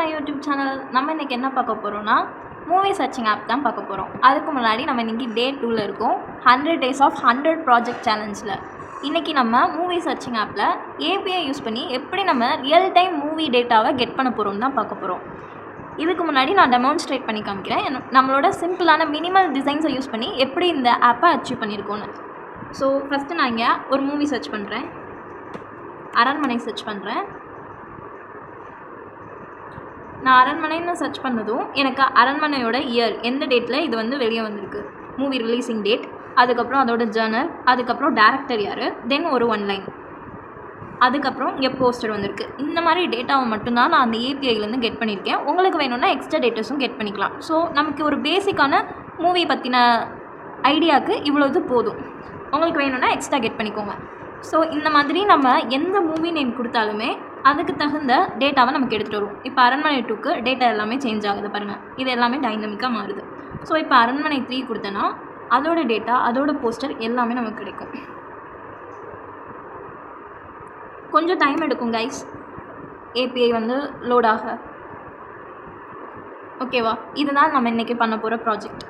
My YouTube channel. நம்ம இன்றைக்கி என்ன பார்க்க போகிறோம்னா மூவி சர்ச்சிங் ஆப் தான் பார்க்க போகிறோம். அதுக்கு முன்னாடி நம்ம இன்றைக்கி டே 2ல் இருக்கோம். 100 days of 100 ப்ராஜெக்ட் சேலஞ்சில் இன்றைக்கி நம்ம மூவி சர்ச்சிங் ஆப்பில் ஏபிஐ யூஸ் பண்ணி எப்படி நம்ம ரியல் டைம் மூவி டேட்டாவை கெட் பண்ண போகிறோம் தான் பார்க்க போகிறோம். இதுக்கு முன்னாடி நான் டெமான்ஸ்ட்ரேட் பண்ணி காமிக்கிறேன் நம்மளோட சிம்பிளான மினிமல் டிசைன்ஸை யூஸ் பண்ணி எப்படி இந்த ஆப்பை அச்சீவ் பண்ணியிருக்கோன்னு. ஸோ ஃபஸ்ட்டு நான் இங்கே ஒரு மூவி சர்ச் பண்ணுறேன். அரண்மனை சர்ச் பண்ணுறேன். நான் அரண்மனைன்னு சர்ச் பண்ணதும் எனக்கு அரண்மனையோட இயர் எந்த டேட்டில் இது வந்து வெளியே வந்திருக்கு, மூவி ரிலீஸிங் டேட், அதுக்கப்புறம் அதோட ஜேர்னல், அதுக்கப்புறம் டேரக்டர் யார், தென் ஒரு 1 லைன், அதுக்கப்புறம் இங்கே போஸ்டர் வந்திருக்கு. இந்த மாதிரி டேட்டாவை மட்டும்தான் நான் அந்த ஏபிஐலேருந்து கெட் பண்ணியிருக்கேன். உங்களுக்கு வேணும்னா எக்ஸ்ட்ரா டேட்டாஸும் கெட் பண்ணிக்கலாம். ஸோ நமக்கு ஒரு பேசிக்கான மூவி பற்றின ஐடியாவுக்கு இவ்வளோது போதும். உங்களுக்கு வேணும்னா எக்ஸ்ட்ரா கெட் பண்ணிக்கோங்க. ஸோ இந்த மாதிரி நம்ம எந்த மூவி நேம் கொடுத்தாலுமே அதுக்கு தகுந்த டேட்டாவை நமக்கு எடுத்துகிட்டு வரும். இப்போ அரண்மனை 2க்கு டேட்டா எல்லாமே சேஞ்ச் ஆகுது பாருங்கள். இது எல்லாமே டைனமிக்காக மாறுது. ஸோ இப்போ அரண்மனை 3 கொடுத்தேன்னா அதோட டேட்டா, அதோட போஸ்டர் எல்லாமே நமக்கு கிடைக்கும். கொஞ்சம் டைம் எடுக்கும் கைஸ் ஏபிஐ வந்து லோடாக. ஓகேவா, இதுதான் நம்ம இன்றைக்கி பண்ண போகிற ப்ராஜெக்ட்.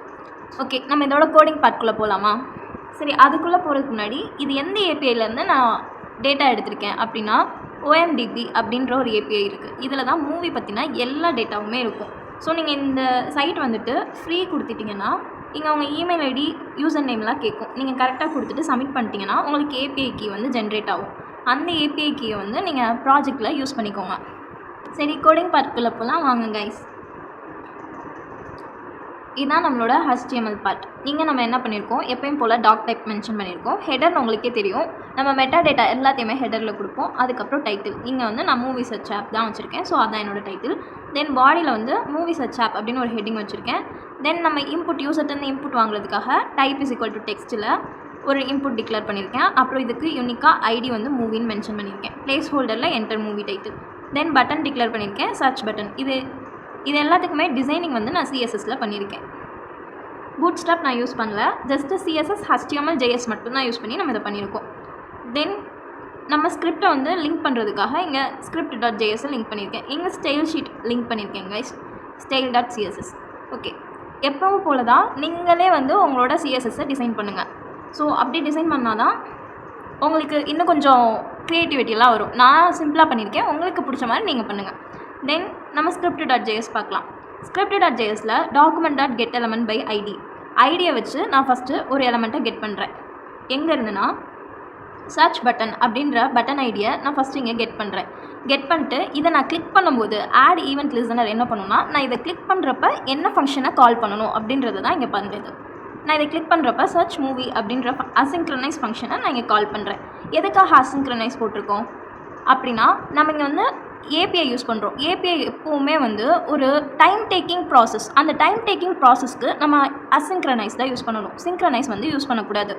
ஓகே, நம்ம இதோட கோடிங் பார்ட்குள்ளே போகலாமா? சரி, அதுக்குள்ளே போகிறதுக்கு முன்னாடி இது எந்த ஏபிஐலேருந்து நான் டேட்டா எடுத்திருக்கேன் அப்படின்னா OMDB அப்படின்ற ஒரு ஏபிஐ இருக்குது. இதில் தான் மூவி பற்றினா எல்லா டேட்டாவுமே இருக்கும். ஸோ நீங்கள் இந்த சைட் வந்துட்டு ஃப்ரீ கொடுத்துட்டிங்கன்னா இங்கே உங்கள் இமெயில் ஐடி, யூசர் நேம்லாம் கேட்கும். நீங்கள் கரெக்டாக கொடுத்துட்டு சப்மிட் பண்ணிட்டீங்கன்னா உங்களுக்கு ஏபிஐ கீ வந்து ஜென்ரேட் ஆகும். அந்த ஏபிஐ கீயை வந்து நீங்கள் ப்ராஜெக்டில் யூஸ் பண்ணிக்கோங்க. சரி, கோடிங் பார்ட்குள்ளே போகலாம் வாங்க கைஸ். இதுதான் நம்மளோட HTML பார்ட். இங்கே நம்ம என்ன பண்ணியிருக்கோம், எப்பயும் போல் டாக் டைப் மென்ஷன் பண்ணியிருக்கோம். ஹெடர் உங்களுக்கே தெரியும், நம்ம மெட்டா டேட்டா எல்லாத்தையுமே ஹெடரில் கொடுப்போம். அதுக்கப்புறம் டைட்டில், இங்கே வந்து நான் மூவி சர்ச் ஆப் தான் வச்சுருக்கேன். ஸோ அதான் என்னோடய டைட்டில். தென் பாடியில் வந்து மூவி சர்ச் ஆப் அப்படின்னு ஒரு ஹெட்டிங் வச்சுருக்கேன். தென் நம்ம இன்புட், யூசர்ட்டேருந்து இன்புட் வாங்குறதுக்காக டைப் இஸ் ஈக்குவல் டு டெக்ஸ்ட்டில் ஒரு இன்புட் டிக்ளேர் பண்ணியிருக்கேன். அப்புறம் இதுக்கு யூனிக்காக ஐடி வந்து மூவின்னு மென்ஷன் பண்ணியிருக்கேன். பிளேஸ் ஹோல்டரில் enter movie title. Then button declare பண்ணியிருக்கேன், சர்ச் பட்டன். இது எல்லாத்துக்குமே டிசைனிங் வந்து நான் CSSல பண்ணியிருக்கேன். பூட்ஸ்ட்ராப் நான் யூஸ் பண்ணல, ஜஸ்ட்டு CSS HTML JS மட்டும் தான் யூஸ் பண்ணி நம்ம இதை பண்ணியிருக்கோம். தென் நம்ம ஸ்கிரிப்டை வந்து லிங்க் பண்ணுறதுக்காக இங்கே script.js லிங்க் பண்ணியிருக்கேன். இங்கே ஸ்டைல் ஷீட் லிங்க் பண்ணியிருக்கேன் கைஸ், style.css. ஓகே, எப்பவும் போல தான் நீங்களே வந்து உங்களோட CSSஐ டிசைன் பண்ணுங்கள். ஸோ அப்படி டிசைன் பண்ணால் தான் உங்களுக்கு இன்னும் கொஞ்சம் க்ரியேட்டிவிட்டியெல்லாம் வரும். நான் சிம்பிளாக பண்ணியிருக்கேன், உங்களுக்கு பிடிச்ச மாதிரி நீங்கள் பண்ணுங்கள். தென் நம்ம script.js பார்க்கலாம். script.jsல document.getElement by id ஐடியை வச்சு நான் ஃபஸ்ட்டு ஒரு எலமெண்ட்டை கெட் பண்ணுறேன். எங்கே இருந்துன்னா சர்ச் பட்டன் அப்படின்ற பட்டன் ஐடியை நான் ஃபஸ்ட்டு இங்கே கெட் பண்ணுறேன். கெட் பண்ணிட்டு இதை நான் கிளிக் பண்ணும்போது ஆட் ஈவெண்ட் லிசனர் என்ன பண்ணுன்னா, நான் இதை கிளிக் பண்ணுறப்ப என்ன ஃபங்க்ஷனை கால் பண்ணணும் அப்படின்றது தான் இங்கே பண்ணுறது. நான் இதை கிளிக் பண்ணுறப்ப சர்ச் மூவி அப்படின்ற அசிங்க்ரனைஸ் ஃபங்க்ஷனை நான் இங்கே கால் பண்ணுறேன். எதுக்காக அசிங்க்ரனைஸ் போட்டிருக்கோம் அப்படின்னா, நம்ம இங்கே வந்து ஏபிஐ யூஸ் பண்ணுறோம். ஏபிஐ எப்போவுமே வந்து ஒரு டைம் டேக்கிங் ப்ராசஸ். அந்த டைம் டேக்கிங் ப்ராசஸ்க்கு நம்ம அசிங்க்ரனைஸ் தான் யூஸ் பண்ணணும். சிங்க்ரனைஸ் வந்து யூஸ் பண்ணக்கூடாது.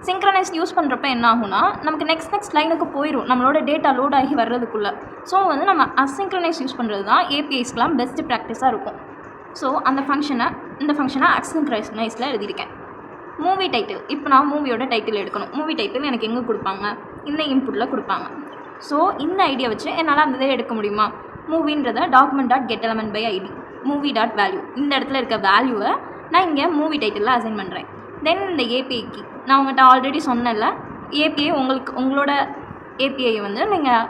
சிங்க்ரனைஸ் யூஸ் பண்ணுறப்ப என்ன ஆகும்னா, நமக்கு நெக்ஸ்ட் லைனுக்கு போயிடும் நம்மளோட டேட்டா லோட் ஆகி வர்றதுக்குள்ளே. ஸோ வந்து நம்ம அசிங்க்ரனைஸ் யூஸ் பண்ணுறது தான் ஏபிஐஸ்க்கெலாம் பெஸ்ட் ப்ராக்டிஸாக இருக்கும். ஸோ இந்த ஃபங்க்ஷனை அசிங்க்ரனைஸில் எழுதியிருக்கேன். மூவி டைட்டில், இப்போ நான் மூவியோட டைட்டில் எடுக்கணும். மூவி டைட்டில் எனக்கு எங்கே கொடுப்பாங்க, இந்த இன்புட்டில் கொடுப்பாங்க. ஸோ இந்த ஐடியா வச்சு என்னால் அந்த இதை எடுக்க முடியுமா, மூவின்றதை document.getElement by id movie.value இந்த இடத்துல இருக்க வேல்யூவை நான் இங்கே மூவி டைட்டிலில் அசைன் பண்ணுறேன். தென் இந்த ஏபிஐ கீ நான் உங்கள்கிட்ட ஆல்ரெடி சொன்னேன்ல, ஏபிஐ உங்களோட ஏபிஐ வந்து நீங்கள்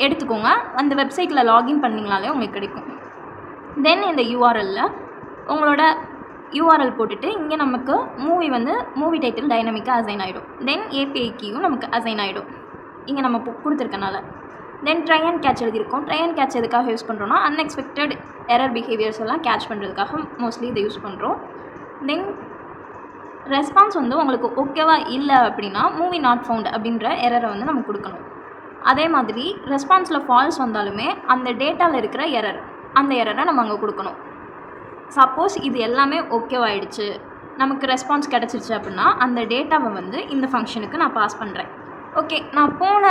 எடுத்துக்கோங்க. அந்த வெப்சைட்டில் லாகின் பண்ணிங்கனாலே உங்களுக்கு கிடைக்கும். தென் இந்த யூஆர்எல்லில் உங்களோட யூஆர்எல் போட்டுட்டு இங்கே நமக்கு மூவி டைட்டில் டைனமிக்காக அசைன் ஆகிடும். தென் ஏபிஐ கீயும் நமக்கு அசைன் ஆகிடும் இங்கே நம்ம கொடுத்துருக்கனால. தென் ட்ரை அண்ட் கேட்ச் எழுதியிருக்கோம். ட்ரை அண்ட் கேட்ச் எதுக்காக யூஸ் பண்ணுறோன்னா, அன்எக்ஸ்பெக்டட் எரர் பிஹேவியர்ஸ் எல்லாம் கேட்ச் பண்ணுறதுக்காக மோஸ்ட்லி இதை யூஸ் பண்ணுறோம். தென் ரெஸ்பான்ஸ் வந்து உங்களுக்கு ஓகேவா இல்லை அப்படின்னா மூவி நாட் ஃபவுண்ட் அப்படின்ற எரரை வந்து நம்ம கொடுக்கணும். அதே மாதிரி ரெஸ்பான்ஸில் ஃபால்ஸ் வந்தாலுமே அந்த டேட்டாவில் இருக்கிற அந்த எரரை நம்ம அங்கே கொடுக்கணும். சப்போஸ் இது எல்லாமே ஓகேவாயிடுச்சு, நமக்கு ரெஸ்பான்ஸ் கிடச்சிருச்சு அப்படின்னா அந்த டேட்டாவை வந்து இந்த ஃபங்க்ஷனுக்கு நான் பாஸ் பண்ணுறேன். ஓகே, நான் போன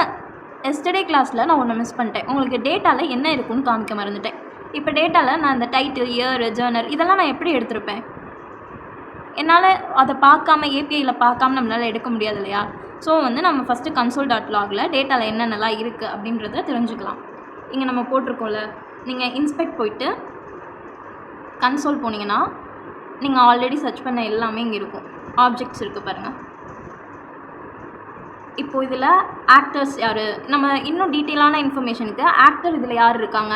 எஸ்டர்டே கிளாஸில் நான் ஒன்று மிஸ் பண்ணிட்டேன். உங்களுக்கு டேட்டாவில் என்ன இருக்குன்னு காமிக்க மறந்துட்டேன். இப்போ டேட்டாவில் நான் இந்த டைட்டில், இயர், ஜேர்னல் இதெல்லாம் நான் எப்படி எடுத்திருப்பேன்? என்னால் அதை பார்க்காம ஏபிஐயில் பார்க்காம நம்மளால் எடுக்க முடியாது இல்லையா? ஸோ வந்து நம்ம ஃபஸ்ட்டு console.logல டேட்டாவில் என்னென்னலாம் இருக்குது அப்படின்றத தெரிஞ்சுக்கலாம். இங்கே நம்ம போட்டிருக்கோம்ல நீங்கள் இன்ஸ்பெக்ட் போயிட்டு கன்சோல் போனீங்கன்னா நீங்கள் ஆல்ரெடி சர்ச் பண்ண எல்லாமே இங்கே இருக்கும். ஆப்ஜெக்ட்ஸ் இருக்குது பாருங்கள். இப்போது இதில் ஆக்டர்ஸ் யார், நம்ம இன்னும் டீட்டெயிலான இன்ஃபர்மேஷனுக்கு ஆக்டர் இதில் யார் இருக்காங்க,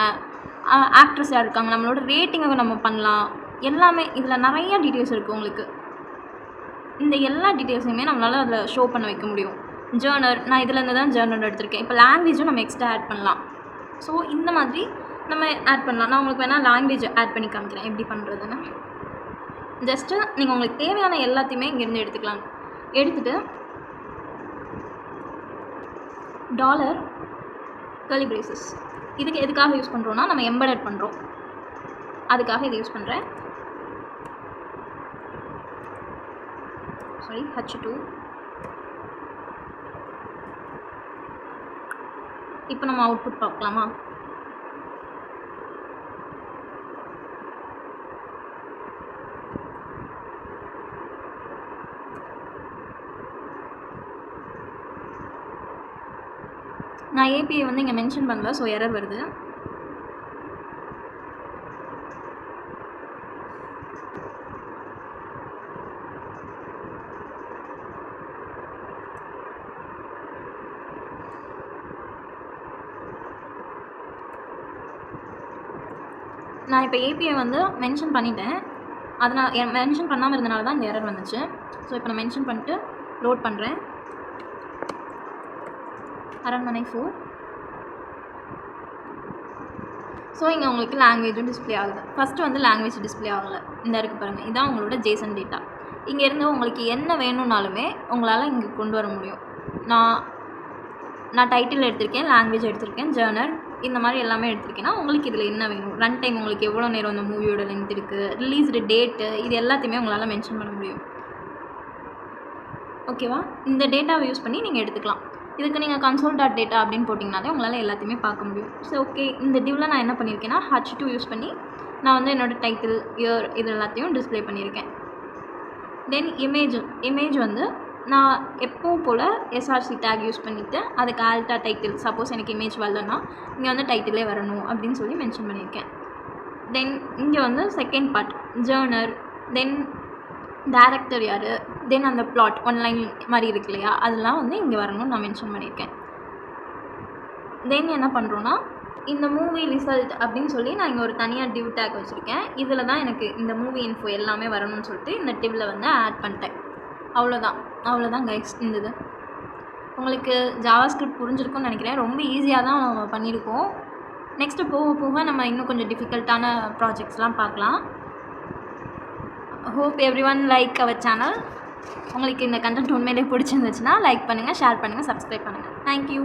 ஆக்ட்ரஸ் யார் இருக்காங்க, நம்மளோட ரேட்டிங்கை நம்ம பண்ணலாம், எல்லாமே இதில் நிறைய டீட்டெயில்ஸ் இருக்குது உங்களுக்கு. இந்த எல்லா டீட்டெயில்ஸையுமே நம்மளால் அதில் ஷோ பண்ண வைக்க முடியும். ஜேர்னர், நான் இதிலேருந்து தான் ஜேர்னர் எடுத்திருக்கேன். இப்போ லாங்குவேஜும் நம்ம எக்ஸ்ட்ரா ஆட் பண்ணலாம். ஸோ இந்த மாதிரி நம்ம ஆட் பண்ணலாம். நான் உங்களுக்கு வேணால் லாங்குவேஜ் ஆட் பண்ணி காமிக்கிறேன் எப்படி பண்ணுறதுன்னு. ஜஸ்ட்டு நீங்கள் உங்களுக்கு தேவையான எல்லாத்தையுமே இங்கேருந்து எடுத்துக்கலாம். எடுத்துகிட்டு டாலர் கர்லி பிரேசஸ் இதுக்கு எதுக்காக யூஸ் பண்ணுறோன்னா நம்ம எம்பெடட் பண்ணுறோம், அதுக்காக இதை யூஸ் பண்ணுறேன். Sorry, H2. இப்போ நம்ம அவுட்புட் பார்க்கலாமா? நான் ஏபிஐ வந்து இங்கே மென்ஷன் பண்ணல, ஸோ எரர் வருது. நான் இப்போ ஏபிஐ வந்து மென்ஷன் பண்ணிட்டேன். அதனால் மென்ஷன் பண்ணாமல் இருந்தனால தான் இந்த எரர் வந்துச்சு. ஸோ இப்போ நான் மென்ஷன் பண்ணிட்டு லோட் பண்ணுறேன். அரண்மனை 4. ஸோ இங்கே உங்களுக்கு லாங்குவேஜும் டிஸ்பிளே ஆகுது. ஃபஸ்ட்டு வந்து லாங்குவேஜ் டிஸ்பிளே ஆகலை, இந்த இருக்குது பாருங்கள். இதான் உங்களோட ஜேசன் டேட்டா. இங்கேருந்து உங்களுக்கு என்ன வேணும்னாலுமே உங்களால் இங்கே கொண்டு வர முடியும். நான் டைட்டில் எடுத்திருக்கேன், லாங்குவேஜ் எடுத்திருக்கேன், ஜேர்னர், இந்த மாதிரி எல்லாமே எடுத்திருக்கேன்னா உங்களுக்கு இதில் என்ன வேணும், ரன் டைம் உங்களுக்கு எவ்வளோ நேரம் அந்த மூவியோட லென்த் இருக்குது, ரிலீஸ்டு டேட்டு, இது எல்லாத்தையுமே உங்களால் மென்ஷன் பண்ண முடியும். ஓகேவா? இந்த டேட்டாவை யூஸ் பண்ணி நீங்கள் எடுத்துக்கலாம். இதுக்கு நீங்கள் console.data அப்படின்னு போட்டிங்கனாலே உங்களால் எல்லாத்தையுமே பார்க்க முடியும். ஸோ ஓகே, இந்த டிவ்வில் நான் என்ன பண்ணியிருக்கேன்னா H2 யூஸ் பண்ணி நான் வந்து என்னோடய டைட்டில், இயர் இது எல்லாத்தையும் டிஸ்பிளே பண்ணியிருக்கேன். தென் இமேஜ் வந்து நான் எப்பவும் போல் எஸ்ஆர்சி டேக் யூஸ் பண்ணிவிட்டு அதுக்கு ஆல்டா டைட்டில், சப்போஸ் எனக்கு இமேஜ் வரலன்னா இங்கே வந்து டைட்டிலே வரணும் அப்படின்னு சொல்லி மென்ஷன் பண்ணியிருக்கேன். தென் இங்கே வந்து செகண்ட் பார்ட் ஜேர்னர், தென் டேரக்டர் யார், தென் அந்த பிளாட் ஒன்லைன் மாதிரி இருக்கு இல்லையா, அதெல்லாம் வந்து இங்கே வரணும்னு நான் மென்ஷன் பண்ணியிருக்கேன். தென் என்ன பண்ணுறோன்னா இந்த மூவி ரிசல்ட் அப்படின்னு சொல்லி நான் இங்கே ஒரு தனியாக டிவ் டேக் வச்சுருக்கேன். இதில் தான் எனக்கு இந்த மூவி இன்ஃபோ எல்லாமே வரணும்னு சொல்லிட்டு இந்த டிவ்வில் வந்து ஆட் பண்ணிட்டேன். அவ்வளோதான் கைஸ். இருந்தது உங்களுக்கு ஜாவாஸ்கிரிப்ட் புரிஞ்சிருக்கும்னு நினைக்கிறேன். ரொம்ப ஈஸியாக தான் நம்ம பண்ணியிருக்கோம். நெக்ஸ்ட்டு போக போக நம்ம இன்னும் கொஞ்சம் டிஃபிகல்ட்டான ப்ராஜெக்ட்ஸ்லாம் பார்க்கலாம். Hope every one like our channel. உங்களுக்கு இந்த கண்டென்ட் உண்மையிலே பிடிச்சிருந்துச்சுன்னா லைக் பண்ணுங்கள், ஷேர் பண்ணுங்கள், சப்ஸ்கிரைப் பண்ணுங்கள். தேங்க்யூ.